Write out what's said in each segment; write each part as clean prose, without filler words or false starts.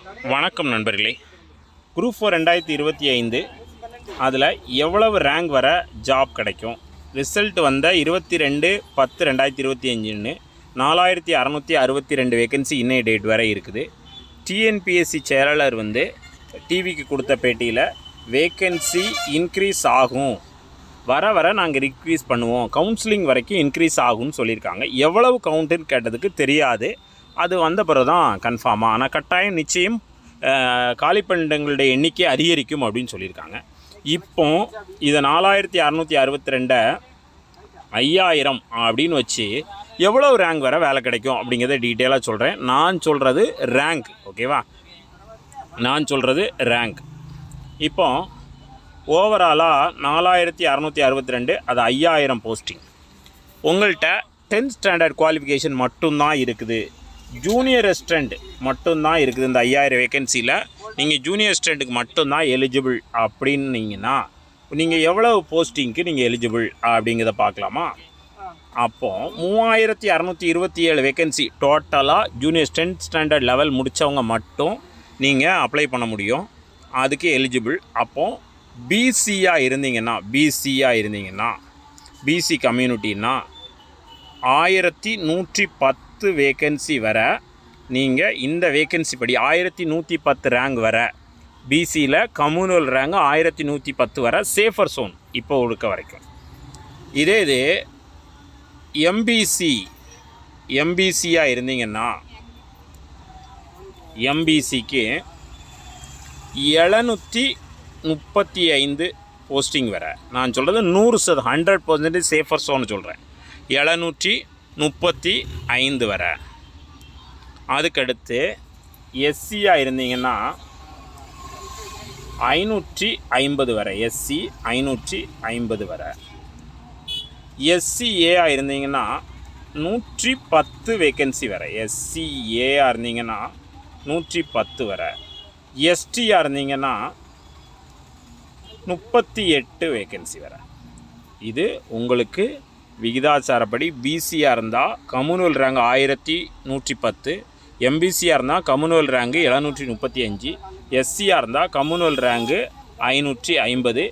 வணக்கம் நண்பர்களே. குரூப் 4 2025 அதில் எவ்வளவு ரேங்க் வர ஜாப் கிடைக்கும்? ரிசல்ட் வந்த 22/10/2025 4662 வேகன்சி இன்னைய டேட் வரை இருக்குது. டிஎன்பிஎஸ்சி செயலாளர் டிவிக்கு கொடுத்த பேட்டியில் வேகன்சி இன்க்ரீஸ் ஆகும், வர வர நாங்கள் இன்க்ரீஸ் பண்ணுவோம், கவுன்சிலிங் வரைக்கும் இன்க்ரீஸ் ஆகும்னு சொல்லியிருக்காங்க. எவ்வளவு கவுண்ட்டுன்னு கேட்டதுக்கு தெரியாது, அது வந்த பிறகு தான் கன்ஃபார்மாக. ஆனால் கட்டாயம் நிச்சயம் காலிப்பண்டங்களுடைய எண்ணிக்கை அதிகரிக்கும் அப்படின்னு சொல்லியிருக்காங்க. இப்போ இதை 4662 5000 அப்படின்னு வச்சு எவ்வளோ ரேங்க் வர வேலை கிடைக்கும் அப்படிங்கிறத டீட்டெயிலாக சொல்கிறேன். நான் சொல்கிறது ரேங்க், ஓகேவா? நான் சொல்கிறது ரேங்க். இப்போ ஓவராலாக 4662 அது 5000 போஸ்டிங். உங்கள்கிட்ட 10th ஸ்டாண்டர்ட் குவாலிஃபிகேஷன் மட்டும்தான் இருக்குது, ஜூனியர் அசிஸ்டண்ட் மட்டும்தான் இருக்குது. இந்த 5000 வேகன்சியில் நீங்கள் ஜூனியர் அசிஸ்டண்ட்டுக்கு மட்டும்தான் எலிஜிபிள் அப்படின்னீங்கன்னா நீங்கள் எவ்வளவு போஸ்டிங்க்கு நீங்கள் எலிஜிபிள் அப்படிங்கிறத பார்க்கலாமா? அப்போது 3627 வேகன்சி டோட்டலாக ஜூனியர் 10th ஸ்டாண்டர்ட் லெவல் முடித்தவங்க மட்டும் நீங்கள் அப்ளை பண்ண முடியும், அதுக்கு எலிஜிபிள். அப்போது பிசியாக இருந்தீங்கன்னா பிசி கம்யூனிட்டின்னா 1110 வேகன்சி வர நீங்கள் இந்த வேகன்சி படி 1110 ரேங்க் வர, பிசியில் கம்யூனல் ரேங்க் 1110 வர சேஃபர் சோன் இப்போ ஒழுக்க வரைக்கும். இதே இது எம்பிசியாக இருந்தீங்கன்னா எம்பிசிக்கு 735 போஸ்டிங் வர. நான் சொல்கிறது 100% சேஃபர் சோன்னு சொல்கிறேன். 735 வர. அதுக்கடுத்து எஸ்சியாக இருந்தீங்கன்னா 550 வர, எஸ்சி 550 வர. எஸ்சிஏஆ இருந்தீங்கன்னா 110 வேகன்சி வர, எஸ்சிஏஆ இருந்தீங்கன்னா 110 வர. எஸ்டியாக இருந்தீங்கன்னா 38 வேகன்சி வர. இது உங்களுக்கு விகிதாச்சாரப்படி பிசியாக இருந்தால் கம்யூனல் ரேங்க் 1110, எம்பிசியாக இருந்தால் கம்யூனல் ரேங்கு 735, எஸ்சியாக இருந்தால் கம்யூனல் ரேங்கு 550,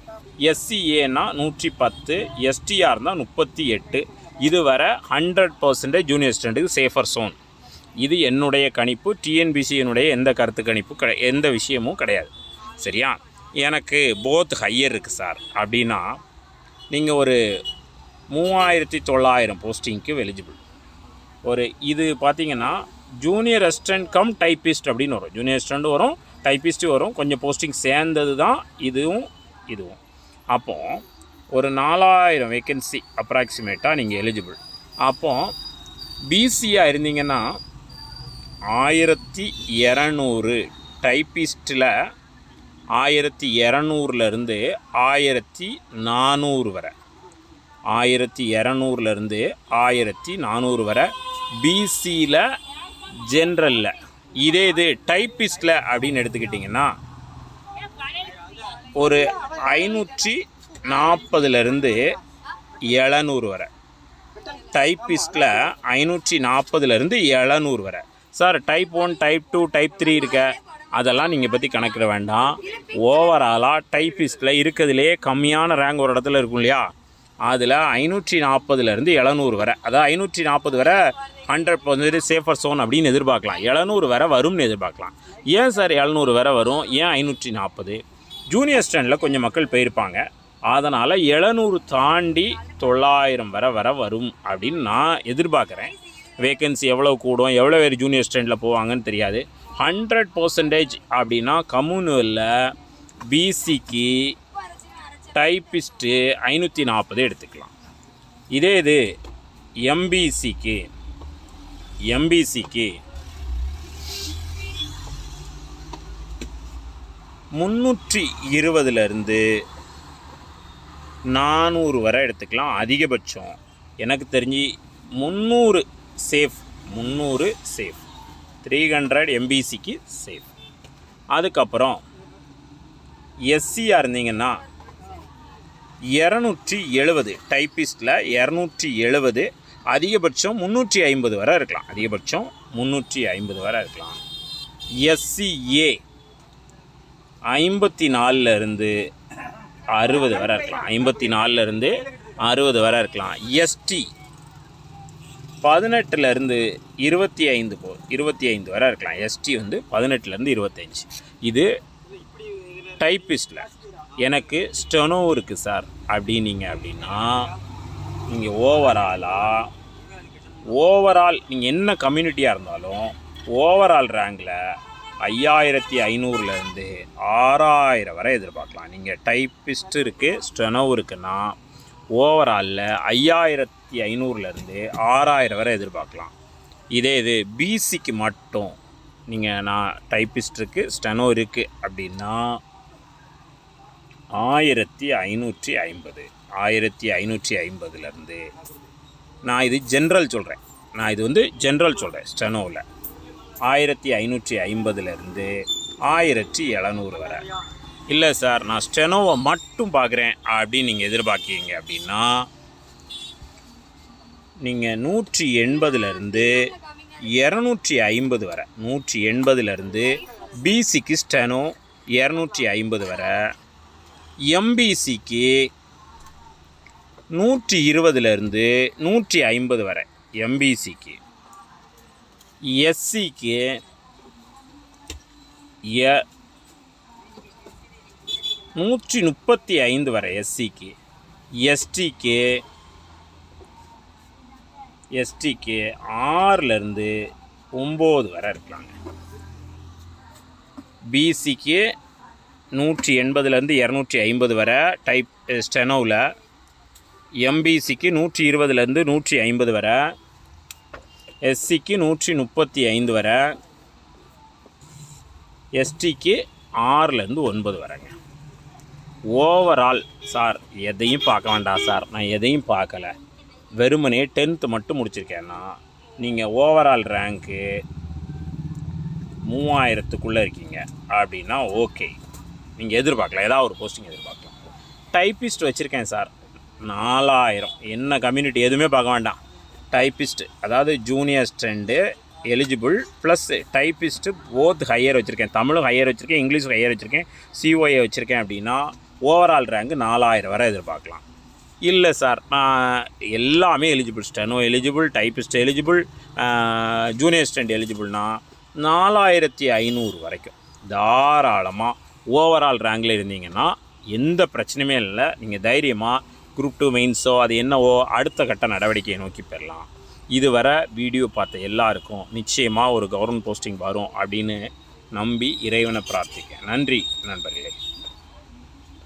எஸ்சிஏன்னா 110, எஸ்டியாக இருந்தால் 38. இது வர 100% ஜூனியர் ஸ்டூடெண்ட்டுக்கு சேஃபர் சோன். இது என்னுடைய கணிப்பு, டிஎன்பிசியினுடைய எந்த கருத்து கணிப்பு எந்த விஷயமும் கிடையாது, சரியா? எனக்கு போத் ஹையர் இருக்குது சார் அப்படின்னா நீங்கள் ஒரு 3900 போஸ்டிங்க்கு எலிஜிபிள். இது பார்த்தீங்கன்னா ஜூனியர் அசிஸ்டண்ட் கம் டைப்பிஸ்ட் அப்படின்னு வரும். ஜூனியர் அசிஸ்டண்ட் வரும், டைப்பிஸ்ட்டு வரும், கொஞ்சம் போஸ்டிங் சேர்ந்தது தான் இதுவும். அப்போது ஒரு 4000 வேகன்சி அப்ராக்சிமேட்டாக நீங்கள் எலிஜிபிள். அப்போது பிசியாக இருந்தீங்கன்னா 1200, டைப்பிஸ்ட்டில் 1200லேருந்து 1400 வரை, 1200லேருந்து 1400 வரை பிசியில். ஜென்ரலில் இதே இது டைப்பிஸ்டில் அப்படின்னு எடுத்துக்கிட்டிங்கன்னா ஒரு 540லேருந்து 700 வரை. டைப்பிஸ்டில் 540லேருந்து 700 வரை. சார் டைப் 1, டைப் 2, டைப் 3 இருக்க, அதெல்லாம் நீங்கள் பற்றி கணக்கிட வேண்டாம். ஓவராலாக டைப்பிஸ்டில் இருக்கிறதுலே கம்மியான ரேங்க் ஒரு இடத்துல இருக்கும் இல்லையா, அதில் 540லேருந்து 700 வரை, அதாவது 540 வரை 100% சேஃபர் சோன் அப்படின்னு எதிர்பார்க்கலாம். 700 வரை வரும்னு எதிர்பார்க்கலாம். ஏன் சார் 700 வரை வரும், ஏன் 540? ஜூனியர் ஸ்டாண்டில் கொஞ்சம் மக்கள் போயிருப்பாங்க, அதனால் 700 தாண்டி 900 வரை வரும் அப்படின்னு நான் எதிர்பார்க்குறேன். வேகன்சி எவ்வளோ கூடும், எவ்வளோ பேர் ஜூனியர் ஸ்டாண்டில் போவாங்கன்னு தெரியாது. 100% அப்படின்னா கம்யூனலில் பிசிக்கு டைப்பிஸ்ட்டு 540 எடுத்துக்கலாம். இதே இது எம்பிசிக்கு 320லேருந்து 400 வரை எடுத்துக்கலாம் அதிகபட்சம். எனக்கு தெரிஞ்சு 300 சேஃப், 300 எம்பிசிக்கு சேஃப். அதுக்கப்புறம் எஸ்சியாக இருந்தீங்கன்னா 270, டைப்பிஸ்டில் 270, அதிகபட்சம் 350 வரை இருக்கலாம். SCA 54லேருந்து 60 வரை இருக்கலாம். 54லேருந்து 60 வரை இருக்கலாம். ST 18லேருந்து 25 வரை இருக்கலாம். ST வந்து 18லேருந்து 25. இது டைப்பிஸ்டில். எனக்கு ஸ்டெனோ இருக்குது சார் அப்படின்னீங்க அப்படின்னா, நீங்கள் ஓவரால் நீங்கள் என்ன கம்யூனிட்டியாக இருந்தாலும் ஓவரால் ரேங்கில் 5500லேருந்து 6000 வரை எதிர்பார்க்கலாம். நீங்கள் டைப்பிஸ்ட் இருக்குது, ஸ்டெனோ இருக்குன்னா ஓவராலில் 5500லேருந்து 6000 வரை எதிர்பார்க்கலாம். இது பிசிக்கு மட்டும் நீங்கள் நான் டைப்பிஸ்ட் இருக்குது, ஸ்டெனோ இருக்குது அப்படின்னா 1550. 1550லேருந்து நான் இது ஜென்ரல் சொல்கிறேன். ஸ்டெனோவில் 1550லேருந்து 1700 வரை. இல்லை சார் நான் ஸ்டெனோவை மட்டும் பார்க்குறேன் அப்படின்னு நீங்கள் எதிர்பார்க்கீங்க அப்படின்னா, நீங்கள் 180லேருந்து 250 வரை. 180லேருந்து பிசிக்கு ஸ்டெனோ 250 வரை. எம்பிசிக்கு 120லேருந்து 150 வரை எம்பிசிக்கு. எஸ்சிக்கு 135 வரை எஸ்சிக்கு. எஸ்டிக்கு 6லேருந்து 9 வரை இருக்கலாங்க. பிசிக்கு 180லேருந்து 250 வரை டைப் ஸ்டெனோவில். எம்பிசிக்கு 120லேருந்து 150 வரை. எஸ்சிக்கு 135 வரை. எஸ்டிக்கு 6லேருந்து 9 வரைங்க. ஓவரால் சார் எதையும் பார்க்க வேண்டாம் சார், நான் எதையும் பார்க்கல, வெறுமனே 10th மட்டும் முடிச்சிருக்கேன்னா நீங்கள் ஓவரால் ரேங்க்கு 3000க்குள்ளே இருக்கீங்க அப்படின்னா ஓகே, நீங்கள் எதிர்பார்க்கலாம், ஏதாவது ஒரு போஸ்டிங் எதிர்பார்க்கலாம். டைப்பிஸ்ட் வச்சுருக்கேன் சார் 4000, என்ன கம்யூனிட்டி எதுவுமே பார்க்க வேண்டாம். டைப்பிஸ்ட் அதாவது junior stunt eligible plus typist both higher வச்சுருக்கேன். தமிழும் ஹையர் வச்சுருக்கேன், இங்கிலீஷும் ஹையர் வச்சுருக்கேன், COA வச்சுருக்கேன் அப்படின்னா ஓவரால் ரேங்க்கு 4000 வரை எதிர்பார்க்கலாம். இல்லை சார் நான் எல்லாமே eligible, steno eligible, typist eligible, junior ஸ்டெண்ட் எலிஜிபிள்னா 4500 வரைக்கும் தாராளமாக ஓவரால் ரேங்கில் இருந்தீங்கன்னா எந்த பிரச்சனையுமே இல்லை. நீங்கள் தைரியமாக குரூப் 2 மெயின்ஸோ அது என்னவோ அடுத்த கட்ட நடவடிக்கையை நோக்கி பெறலாம். இதுவரை வீடியோ பார்த்த எல்லாருக்கும் நிச்சயமாக ஒரு கவர்மெண்ட் போஸ்டிங் வரும் அப்படின்னு நம்பி இறைவனை பிரார்த்திக்க. நன்றி நண்பர்களே.